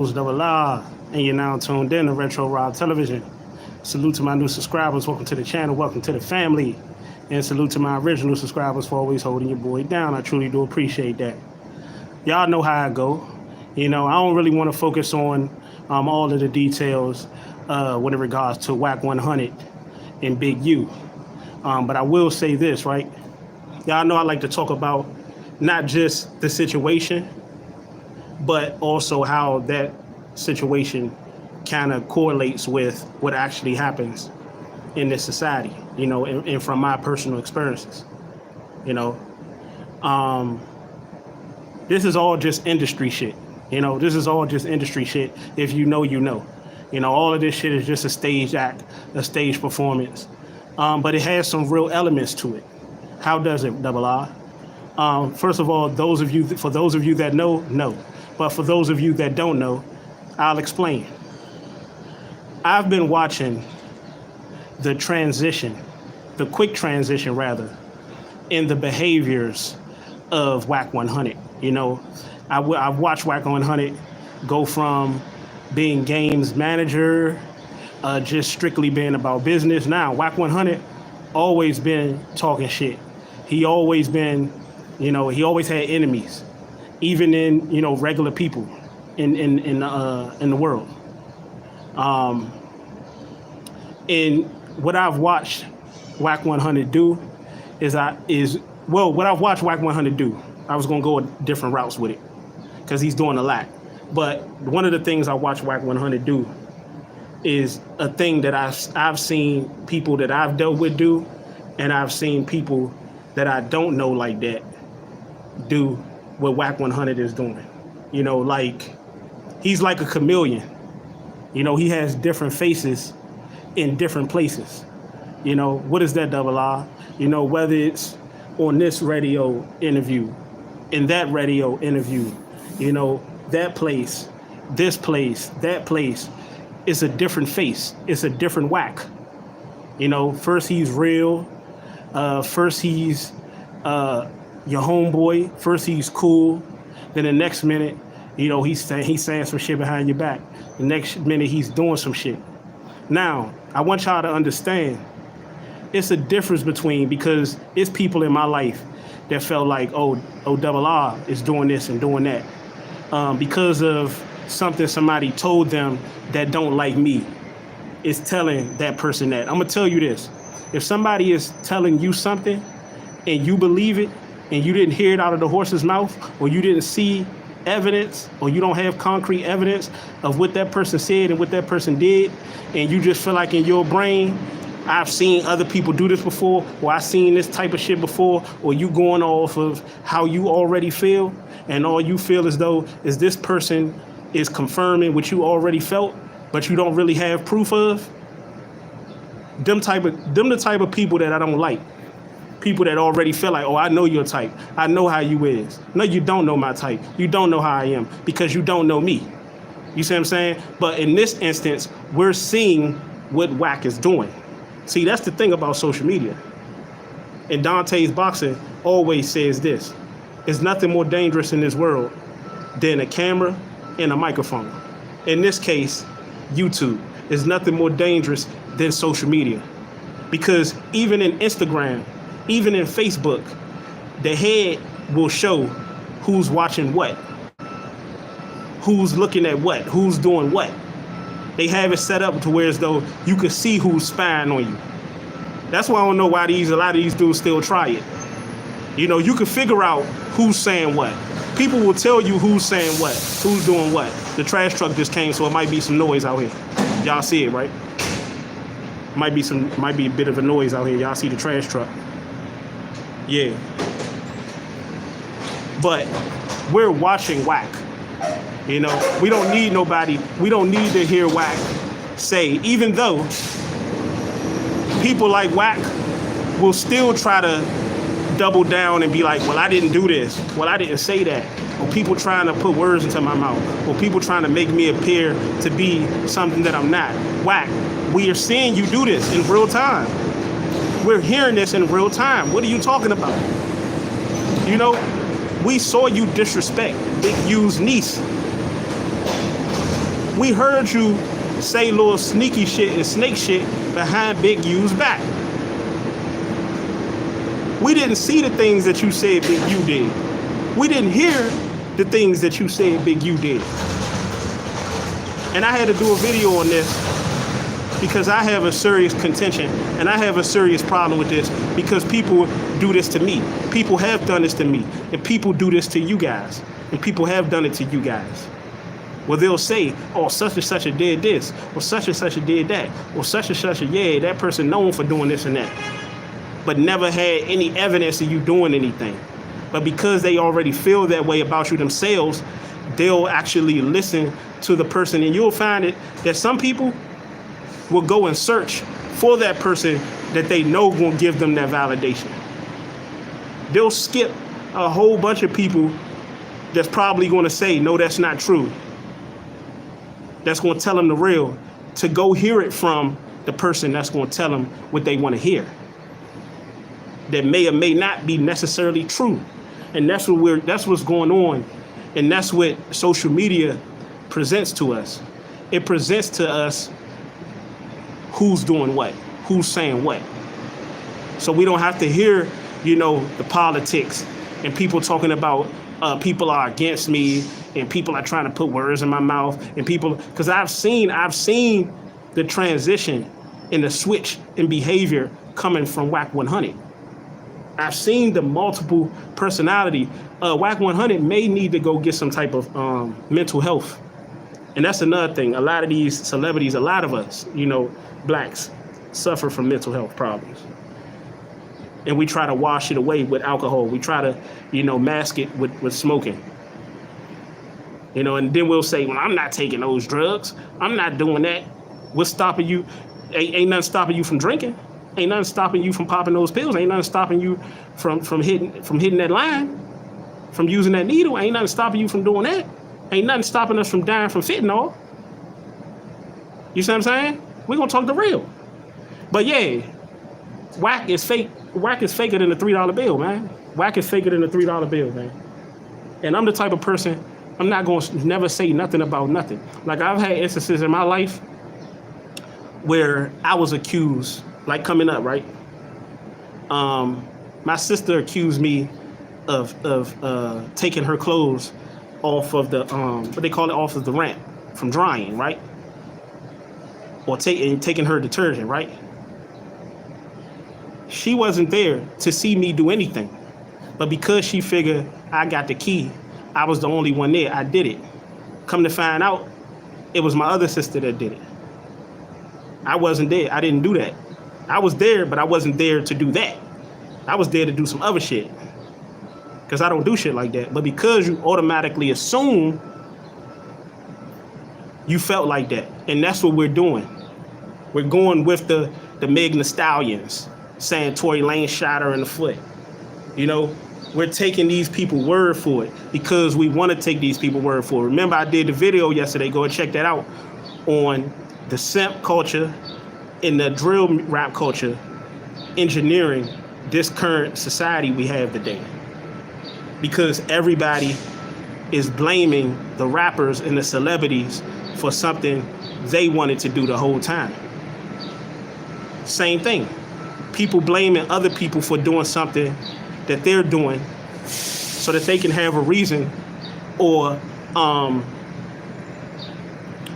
Double La, and you're now tuned in to Retro Rob Television. Salute to my new subscribers. Welcome to the channel. Welcome to the family. And salute to my original subscribers for always holding your boy down. I truly do appreciate that. Y'all know how I go. I don't really want to focus on all of the details when it regards to Wack 100 and Big U. But I will say this, right? Y'all know I like to talk about not just the situation, but also how that situation kind of correlates with what actually happens in this society, and from my personal experiences. This is all just industry shit. This is all just industry shit. If you know, you know. All of this shit is just a stage act, a stage performance. But it has some real elements to it. How does it, Double R? First of all, for those of you that know. But for those of you that don't know, I'll explain. I've been watching the quick transition rather, in the behaviors of Wack 100. I've watched Wack 100 go from being games manager, just strictly being about business. Now, Wack 100 always been talking shit. He always been, he always had enemies, even in, regular people in the world. And what I've watched Wack 100 do what I've watched Wack 100 do, I was gonna go different routes with it because he's doing a lot. But one of the things I watched Wack 100 do is a thing that I've seen people that I've dealt with do, and I've seen people that I don't know like that do what Wack 100 is doing. Like he's like a chameleon. He has different faces in different places. What is that, Double R? Whether it's on this radio interview, in that radio interview, that place, this place, that place, it's a different face. It's a different Wack. First he's real. First he's your homeboy. First he's cool. Then the next minute, he's saying some shit behind your back. The next minute he's doing some shit. Now, I want y'all to understand, it's a difference because it's people in my life that felt like, oh, Double R is doing this and doing that. Because of something somebody told them that don't like me, is telling that person that. I'm gonna tell you this. If somebody is telling you something and you believe it, and you didn't hear it out of the horse's mouth, or you didn't see evidence, or you don't have concrete evidence of what that person said and what that person did, and you just feel like in your brain, I've seen other people do this before, or I've seen this type of shit before, or you going off of how you already feel, and all you feel as though is this person is confirming what you already felt, but you don't really have proof of. Them the type of people that I don't like. People that already feel like, oh, I know your type. I know how you is. No, you don't know my type. You don't know how I am because you don't know me. You see what I'm saying? But in this instance, we're seeing what Wack is doing. See, that's the thing about social media. And Dante's Boxing always says this. There's nothing more dangerous in this world than a camera and a microphone. In this case, YouTube is nothing more dangerous than social media. Because even in Instagram, even in Facebook, the head will show who's watching what, who's looking at what, who's doing what. They have it set up to where as though you can see who's spying on you. That's why I don't know why a lot of these dudes still try it. You can figure out who's saying what. People will tell you who's saying what, who's doing what. The trash truck just came, so it might be some noise out here. Y'all see it, right? Might be a bit of a noise out here. Y'all see the trash truck. Yeah. But we're watching Wack. We don't need nobody. We don't need to hear Wack say, even though people like Wack will still try to double down and be like, well, I didn't do this. Well, I didn't say that. Or people trying to put words into my mouth. Or people trying to make me appear to be something that I'm not. Wack, we are seeing you do this in real time. We're hearing this in real time. What are you talking about? We saw you disrespect Big U's niece. We heard you say little sneaky shit and snake shit behind Big U's back. We didn't see the things that you said Big U did. We didn't hear the things that you said Big U did. And I had to do a video on this because I have a serious contention and I have a serious problem with this because people do this to me. People have done this to me and people do this to you guys and people have done it to you guys. Well, they'll say, oh, such and such a did this or such and such a did that or such and such a, yeah, that person known for doing this and that, but never had any evidence of you doing anything. But because they already feel that way about you themselves, they'll actually listen to the person, and you'll find it that some people will go and search for that person that they know will give them that validation. They'll skip a whole bunch of people that's probably going to say, no, that's not true. That's going to tell them the real, to go hear it from the person that's going to tell them what they want to hear. That may or may not be necessarily true. And that's what's going on. And that's what social media presents to us. It presents to us who's doing what, who's saying what. So we don't have to hear, the politics and people talking about people are against me and people are trying to put words in my mouth and people, because I've seen the transition and the switch in behavior coming from Wack 100. I've seen the multiple personality. Wack 100 may need to go get some type of mental health. And that's another thing. A lot of these celebrities, a lot of us, blacks, suffer from mental health problems. And we try to wash it away with alcohol. We try to, mask it with smoking. And then we'll say, well, I'm not taking those drugs. I'm not doing that. What's stopping you? Ain't nothing stopping you from drinking. Ain't nothing stopping you from popping those pills. Ain't nothing stopping you from hitting that line, from using that needle. Ain't nothing stopping you from doing that. Ain't nothing stopping us from dying from fentanyl. You see what I'm saying? We're gonna talk the real. But yeah, Wack is fake. Wack is faker than the $3 bill, man. Wack is faker than the $3 bill, man. And I'm the type of person, I'm not gonna never say nothing about nothing. Like I've had instances in my life where I was accused, like coming up, right? My sister accused me of taking her clothes off of the what they call it, off of the ramp from drying, right? Or taking her detergent, right? She wasn't there to see me do anything, but because she figured I got the key, I was the only one there. I did it. Come to find out, it was my other sister that did it. I wasn't there. I didn't do that. I was there, but I wasn't there to do that. I was there to do some other shit. Because I don't do shit like that. But because you automatically assume, you felt like that. And that's what we're doing. We're going with the Meg Thee Stallions, saying Tory Lanez shot her in the foot. We're taking these people word for it because we want to take these people word for it. Remember, I did the video yesterday. Go and check that out on the simp culture and the drill rap culture engineering this current society we have today. Because everybody is blaming the rappers and the celebrities for something they wanted to do the whole time. Same thing. People blaming other people for doing something that they're doing so that they can have a reason or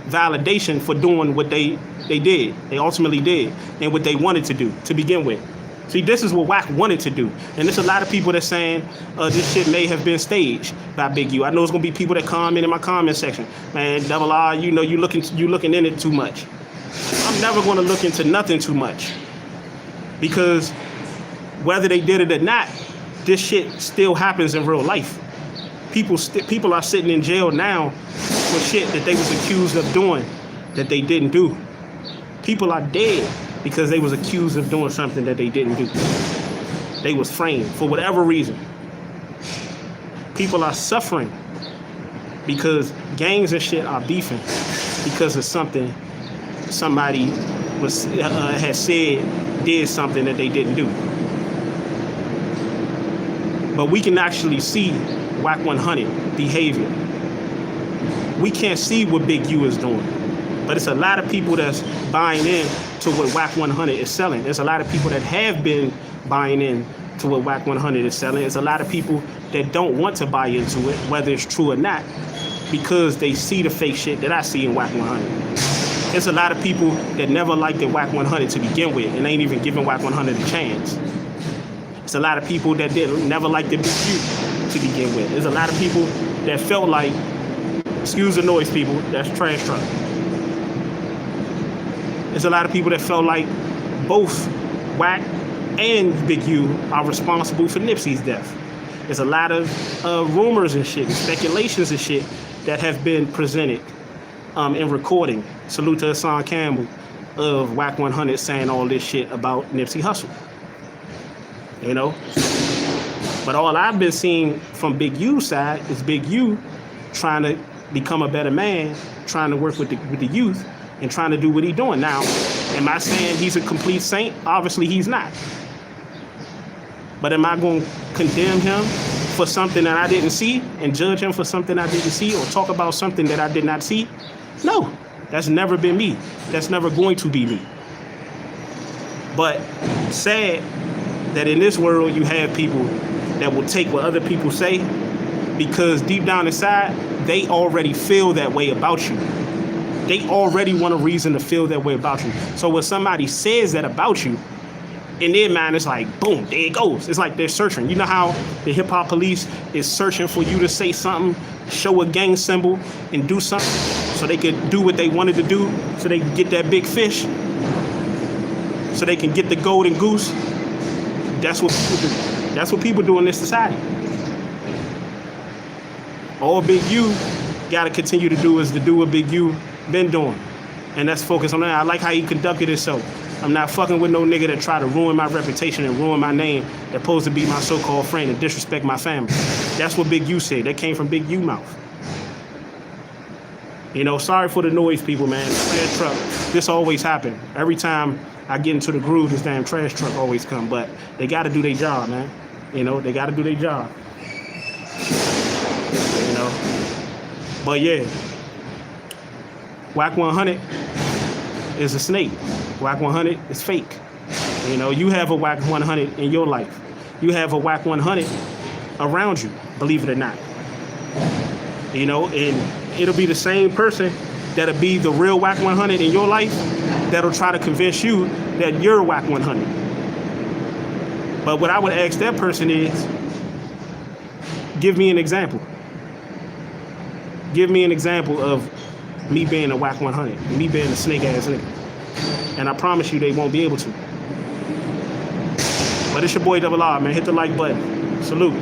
validation for doing what they did, they ultimately did, and what they wanted to do to begin with. See, this is what Wack wanted to do. And there's a lot of people that's saying this shit may have been staged by Big U. I know it's gonna be people that comment in my comment section. Man, Double R, you looking in it too much. I'm never gonna look into nothing too much. Because whether they did it or not, this shit still happens in real life. People are sitting in jail now for shit that they was accused of doing that they didn't do. People are dead because they was accused of doing something that they didn't do. They was framed for whatever reason. People are suffering because gangs and shit are beefing because of something somebody had said did something that they didn't do. But we can actually see Wack 100 behavior. we can't see what Big U is doing. But it's a lot of people that's buying in to what Wack 100 is selling. There's a lot of people that have been buying in to what Wack 100 is selling. There's a lot of people that don't want to buy into it, whether it's true or not, because they see the fake shit that I see in Wack 100. There's a lot of people that never liked the Wack 100 to begin with and ain't even giving Wack 100 a chance. There's a lot of people that never liked the Big U to begin with. There's a lot of people that felt like, excuse the noise, people, that's trash truck. There's a lot of people that felt like both Wack and Big U are responsible for Nipsey's death. There's a lot of rumors and shit, and speculations and shit that have been presented in recording. Salute to Hassan Campbell of Wack 100 saying all this shit about Nipsey Hussle. You know? But all I've been seeing from Big U's side is Big U trying to become a better man, trying to work with the youth, and trying to do what he's doing. Now, am I saying he's a complete saint? Obviously, he's not. But am I going to condemn him for something that I didn't see and judge him for something I didn't see or talk about something that I did not see? No, that's never been me. That's never going to be me. But sad that in this world you have people that will take what other people say because deep down inside, they already feel that way about you. They already want a reason to feel that way about you. So when somebody says that about you, in their mind, it's like, boom, there it goes. It's like they're searching. You know how the hip hop police is searching for you to say something, show a gang symbol, and do something so they could do what they wanted to do, so they can get that big fish, so they can get the golden goose. That's what people do. That's what people do in this society. All Big U got to continue to do is to do what Big U been doing, and that's focus on that. I like how he conducted himself. I'm not fucking with no nigga that try to ruin my reputation and ruin my name that supposed to be my so-called friend and disrespect my family. That's what Big U said. That came from Big U mouth. You know, sorry for the noise, people, man. Trash truck. This always happen. Every time I get into the groove, this damn trash truck always come. But they got to do their job, man. You know, they got to do their job. You know. But yeah, Wack 100 is a snake. Wack 100 is fake. You know, you have a Wack 100 in your life. You have a Wack 100 around you, believe it or not. You know, and it'll be the same person that'll be the real Wack 100 in your life that'll try to convince you that you're Wack 100. But what I would ask that person is, give me an example. Give me an example of me being a Wack 100, me being a snake ass nigga. And I promise you they won't be able to. But it's your boy Double R, man. Hit the like button. Salute.